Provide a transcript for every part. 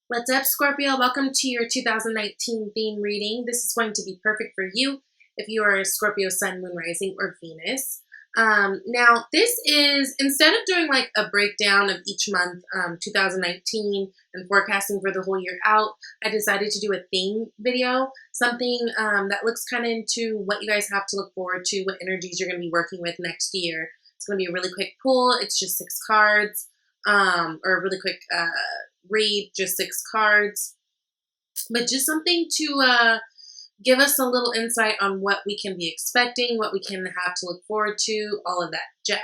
What's up, Scorpio? Welcome to your 2019 theme reading. This is going to be perfect for you if you are a Scorpio Sun, Moon, Rising, or Venus. Now, this is, instead of doing like a breakdown of each month, 2019, and forecasting for the whole year out, I decided to do a theme video, something that looks kind of into what you guys have to look forward to, what energies you're going to be working with next year. It's going to be a really quick pull. It's just 6 cards, or a really quick read, just 6 cards, but just something to give us a little insight on what we can be expecting, what we can have to look forward to, all of that jazz.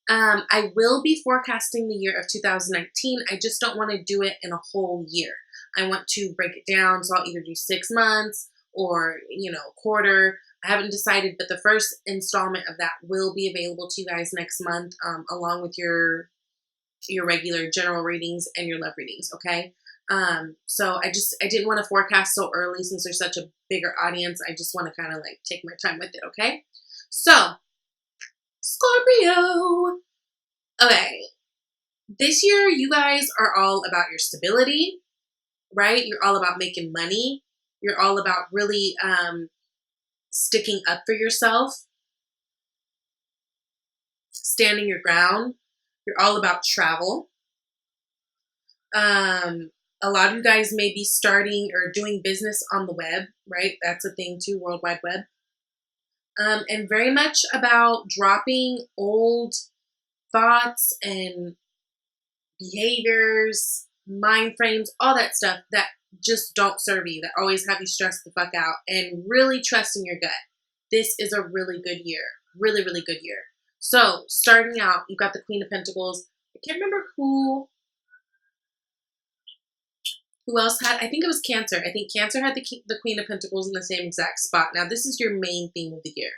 I will be forecasting the year of 2019. I just don't want to do it in a whole year. I want to break it down, so I'll either do 6 months or, quarter. I haven't decided, but the first installment of that will be available to you guys next month, along with your regular general readings and your love readings, okay? So I didn't want to forecast so early since there's such a bigger audience. I just want to kind of like take my time with it, okay? So, Scorpio. Okay. This year, you guys are all about your stability, right? You're all about making money. You're all about really sticking up for yourself, standing your ground. You're all about travel. A lot of you guys may be starting or doing business on the web, right? That's a thing too, World Wide Web. And very much about dropping old thoughts and behaviors, mind frames, all that stuff that just don't serve you, that always have you stressed the fuck out, and really trusting your gut. This is a really good year. Really, really good year. So, starting out, you've got the Queen of Pentacles. I can't remember who else had, I think it was Cancer. I think Cancer had the Queen of Pentacles in the same exact spot. Now, this is your main theme of the year.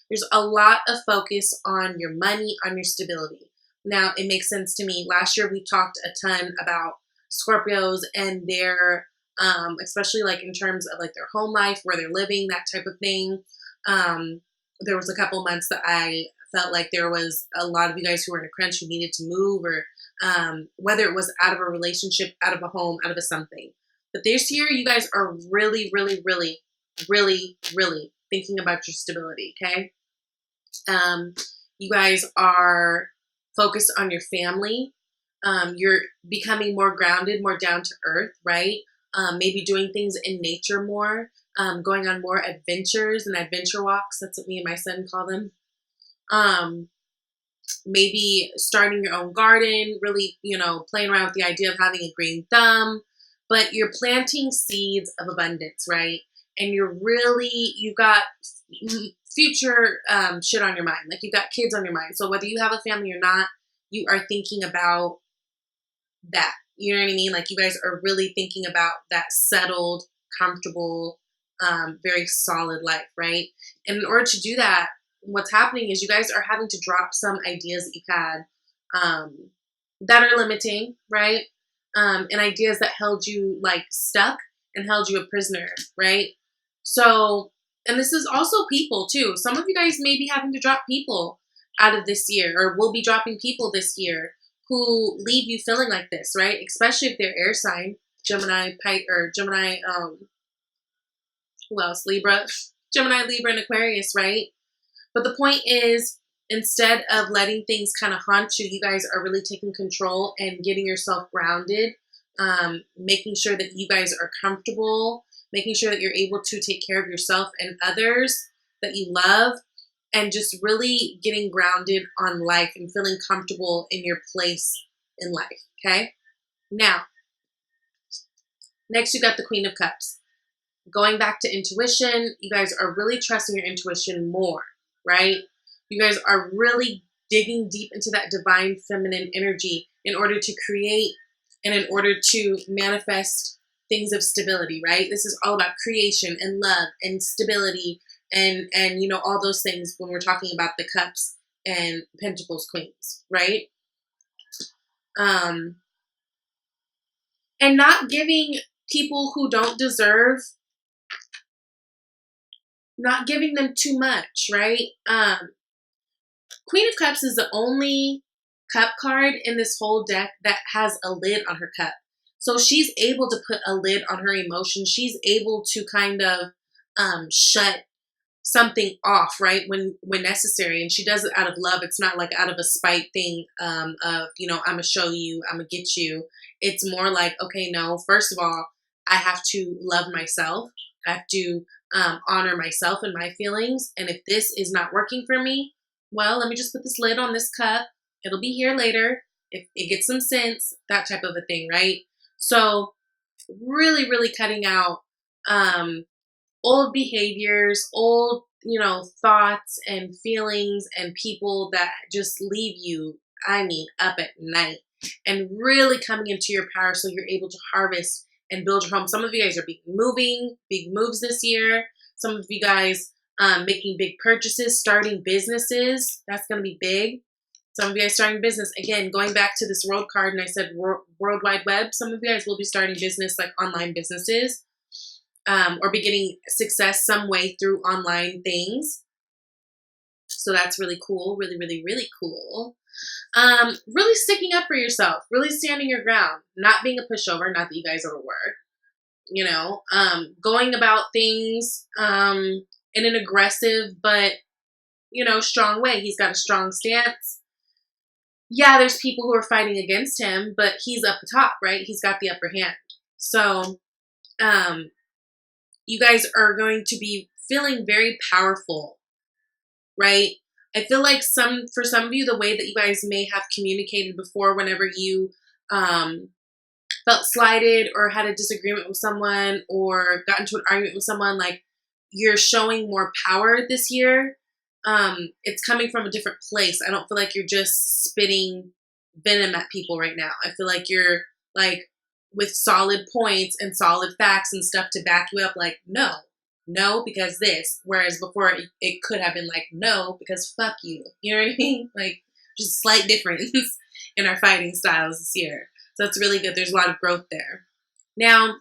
There's a lot of focus on your money, on your stability. Now, it makes sense to me. Last year, we talked a ton about Scorpios and their, especially like in terms of like their home life, where they're living, that type of thing. There was a couple months that I felt like there was a lot of you guys who were in a crunch who needed to move, or whether it was out of a relationship, out of a home, out of a something. But this year, you guys are really, really, really, really, really thinking about your stability, okay? You guys are focused on your family. You're becoming more grounded, more down to earth, right? Maybe doing things in nature more, going on more adventures and adventure walks. That's what me and my son call them. Maybe starting your own garden, really, playing around with the idea of having a green thumb, but you're planting seeds of abundance, right? And you've got future shit on your mind. Like, you've got kids on your mind. So whether you have a family or not, you are thinking about that. You know what I mean? Like, you guys are really thinking about that settled, comfortable, very solid life, right? And in order to do that, what's happening is you guys are having to drop some ideas that you've had that are limiting, right? And ideas that held you like stuck and held you a prisoner, right? So, and this is also people too. Some of you guys may be having to drop people out of this year, or will be dropping people this year who leave you feeling like this, right? Especially if they're air sign, Gemini, who else? Libra, Gemini, Libra, and Aquarius, right? But the point is, instead of letting things kind of haunt you, you guys are really taking control and getting yourself grounded, making sure that you guys are comfortable, making sure that you're able to take care of yourself and others that you love, and just really getting grounded on life and feeling comfortable in your place in life, okay? Now, next you got the Queen of Cups. Going back to intuition, you guys are really trusting your intuition more, right? You guys are really digging deep into that divine feminine energy in order to create and in order to manifest things of stability, right? This is all about creation and love and stability and all those things when we're talking about the cups and pentacles queens, right? And not giving people who don't deserve, not giving them too much, right? Queen of Cups is the only cup card in this whole deck that has a lid on her cup. So she's able to put a lid on her emotions. She's able to kind of shut something off, right, when necessary, and she does it out of love. It's not like out of a spite thing, of, you know, I'm gonna show you, I'm gonna get you. It's more like, okay, no, first of all, I have to love myself. I have to honor myself and my feelings, and if this is not working for me, well, let me just put this lid on this cup. It'll be here later if it gets some sense, that type of a thing, right? So really, really cutting out old behaviors, old, you know, thoughts and feelings and people that just leave you, I mean, up at night, and really coming into your power so you're able to harvest and build your home. Some of you guys are moving, big moves this year. Some of you guys making big purchases, starting businesses. That's going to be big. Some of you guys starting business. Again, going back to this world card, and I said World Wide Web. Some of you guys will be starting business, like online businesses. Or beginning success some way through online things. So that's really cool. Really, really, really cool. Really sticking up for yourself. Really standing your ground. Not being a pushover. Not that you guys ever were. You know, going about things in an aggressive but, you know, strong way. He's got a strong stance. Yeah, there's people who are fighting against him, but he's up the top, right? He's got the upper hand. So, you guys are going to be feeling very powerful, right? I feel like for some of you, the way that you guys may have communicated before, whenever you felt slighted or had a disagreement with someone or got into an argument with someone, like, you're showing more power this year. It's coming from a different place. I don't feel like you're just spitting venom at people right now. I feel like you're like with solid points and solid facts and stuff to back you up, like, no, because this. Whereas before it could have been like, no, because fuck you. You know what I mean? Like, just a slight difference in our fighting styles this year. So it's really good. There's a lot of growth there. Now,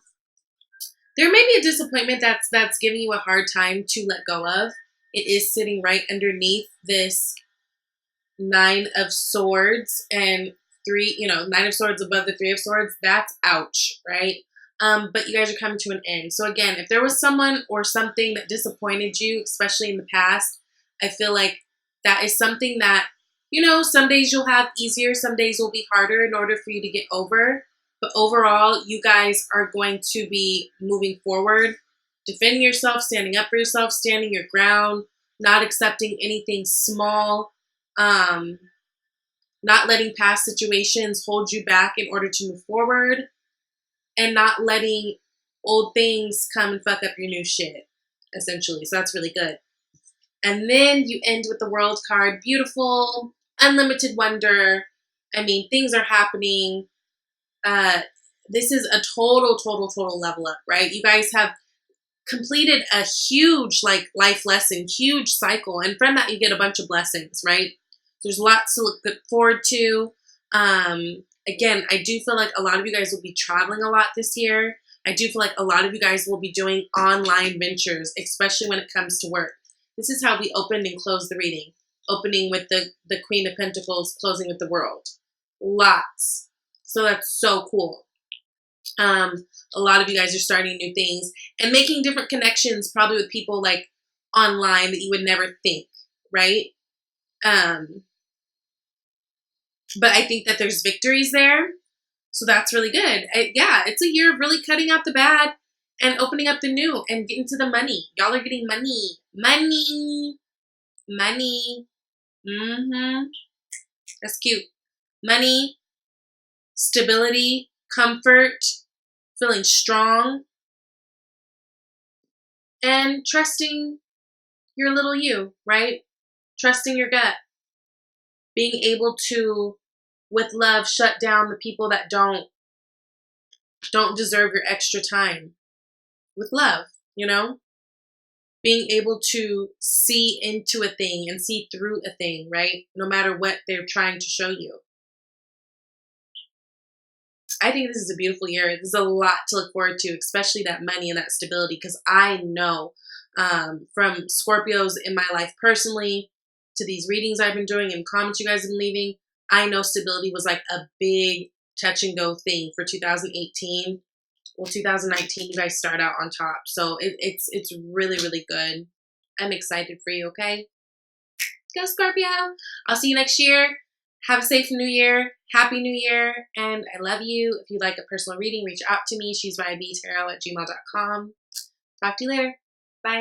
there may be a disappointment that's giving you a hard time to let go of. It is sitting right underneath this Nine of Swords and Nine of Swords above the Three of Swords. That's ouch, right? But you guys are coming to an end. So again, if there was someone or something that disappointed you, especially in the past, I feel like that is something that, you know, some days you'll have easier, some days will be harder in order for you to get over. But overall, you guys are going to be moving forward, defending yourself, standing up for yourself, standing your ground, not accepting anything small, not letting past situations hold you back in order to move forward, and not letting old things come and fuck up your new shit, essentially. So that's really good. And then you end with the World card. Beautiful, unlimited wonder. I mean, things are happening. This is a total level up, right? You guys have completed a huge, like, life lesson, huge cycle. And from that, you get a bunch of blessings, right? There's lots to look forward to. Again, I do feel like a lot of you guys will be traveling a lot this year. I do feel like a lot of you guys will be doing online ventures, especially when it comes to work. This is how we opened and closed the reading. Opening with the Queen of Pentacles, closing with the World. Lots. So that's so cool. A lot of you guys are starting new things and making different connections, probably with people like online that you would never think, right? But I think that there's victories there. So that's really good. Yeah, it's a year of really cutting out the bad and opening up the new and getting to the money. Y'all are getting money. Money. Money. That's cute. Money, stability, comfort, feeling strong, and trusting your little you, right? Trusting your gut. Being able to, with love, shut down the people that don't deserve your extra time. With love, you know? Being able to see into a thing and see through a thing, right? No matter what they're trying to show you. I think this is a beautiful year. There's a lot to look forward to, especially that money and that stability, because I know from Scorpios in my life personally to these readings I've been doing and comments you guys have been leaving, I know stability was like a big touch and go thing for 2018. Well, 2019, you guys start out on top. So it's really, really good. I'm excited for you, okay? Go Scorpio. I'll see you next year. Have a safe new year. Happy New Year. And I love you. If you'd like a personal reading, reach out to me. She's vibeytarot@gmail.com. Talk to you later.